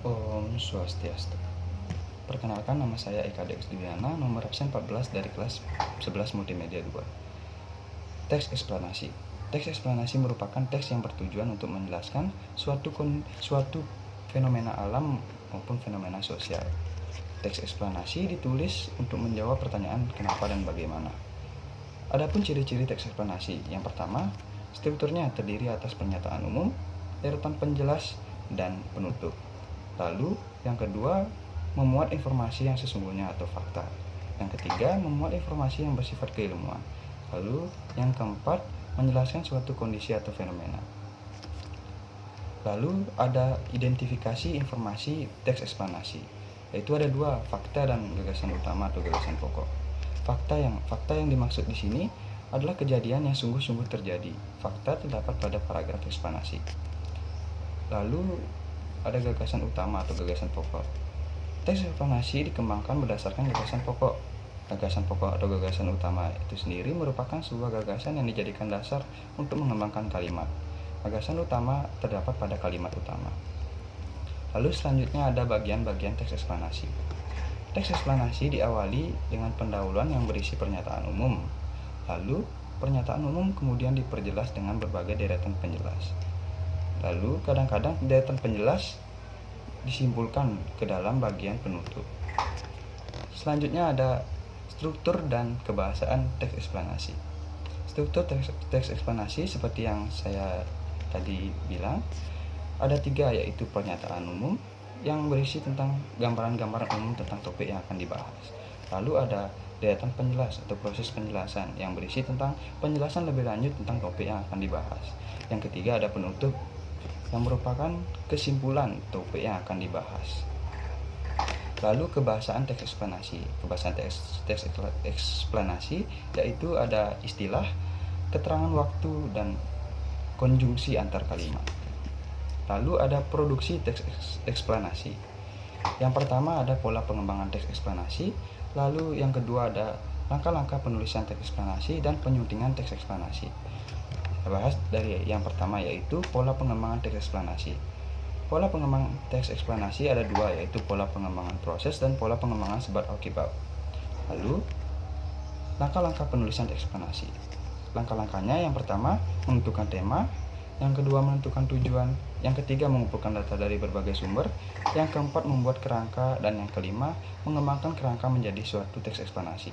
Om Swastiastu. Perkenalkan, nama saya Eka Dex Dwiana, nomor absen 14 dari kelas 11 Multimedia 2. Teks eksplanasi. Teks eksplanasi merupakan teks yang bertujuan untuk menjelaskan suatu fenomena alam maupun fenomena sosial. Teks eksplanasi ditulis untuk menjawab pertanyaan kenapa dan bagaimana. Adapun ciri-ciri teks eksplanasi, yang pertama, strukturnya terdiri atas pernyataan umum, deretan penjelas, dan penutup. Lalu, yang kedua, memuat informasi yang sesungguhnya atau fakta. Yang ketiga, memuat informasi yang bersifat keilmuan. Lalu, yang keempat, menjelaskan suatu kondisi atau fenomena. Lalu, ada identifikasi informasi teks eksplanasi, yaitu ada dua, fakta dan gagasan utama atau gagasan pokok. Fakta yang dimaksud di sini adalah kejadian yang sungguh-sungguh terjadi. Fakta terdapat pada paragraf eksplanasi. Lalu, ada gagasan utama atau gagasan pokok. Teks eksplanasi dikembangkan berdasarkan gagasan pokok. Gagasan pokok atau gagasan utama itu sendiri merupakan sebuah gagasan yang dijadikan dasar untuk mengembangkan kalimat. Gagasan utama terdapat pada kalimat utama. Lalu selanjutnya ada bagian-bagian teks eksplanasi. Teks eksplanasi diawali dengan pendahuluan yang berisi pernyataan umum. Lalu, pernyataan umum kemudian diperjelas dengan berbagai deretan penjelas. Lalu, kadang-kadang deretan penjelas disimpulkan ke dalam bagian penutup. Selanjutnya ada struktur dan kebahasaan teks eksplanasi. Struktur teks eksplanasi seperti yang saya tadi bilang, ada tiga, yaitu pernyataan umum yang berisi tentang gambaran-gambaran umum tentang topik yang akan dibahas. Lalu ada deretan penjelas atau proses penjelasan yang berisi tentang penjelasan lebih lanjut tentang topik yang akan dibahas. Yang ketiga ada penutup yang merupakan kesimpulan topik yang akan dibahas. Lalu kebahasaan teks eksplanasi. Kebahasaan teks eksplanasi yaitu ada istilah, keterangan waktu, dan konjungsi antar kalimat. Lalu ada produksi teks eksplanasi. Yang pertama ada pola pengembangan teks eksplanasi. Lalu yang kedua ada langkah-langkah penulisan teks eksplanasi dan penyuntingan teks eksplanasi. Kita bahas dari yang pertama, yaitu pola pengembangan teks eksplanasi. Pola pengembangan teks eksplanasi ada dua, yaitu pola pengembangan proses dan pola pengembangan sebab akibat. Lalu, langkah-langkah penulisan teks eksplanasi. Langkah-langkahnya yang pertama, menentukan tema. Yang kedua, menentukan tujuan. Yang ketiga, mengumpulkan data dari berbagai sumber. Yang keempat, membuat kerangka. Dan yang kelima, mengembangkan kerangka menjadi suatu teks eksplanasi.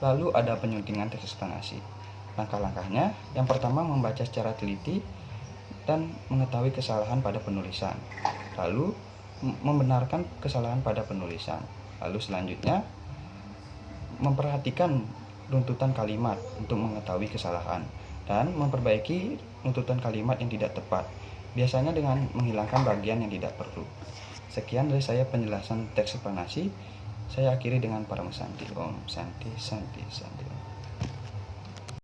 Lalu ada penyuntingan teks eksplanasi. Langkah-langkahnya, yang pertama, membaca secara teliti dan mengetahui kesalahan pada penulisan. Lalu, membenarkan kesalahan pada penulisan. Lalu selanjutnya, memperhatikan runtutan kalimat untuk mengetahui kesalahan dan memperbaiki runtutan kalimat yang tidak tepat, biasanya dengan menghilangkan bagian yang tidak perlu. Sekian dari saya penjelasan teks eksplanasi. Saya akhiri dengan Paramesanti. Om Santi Santi Santi.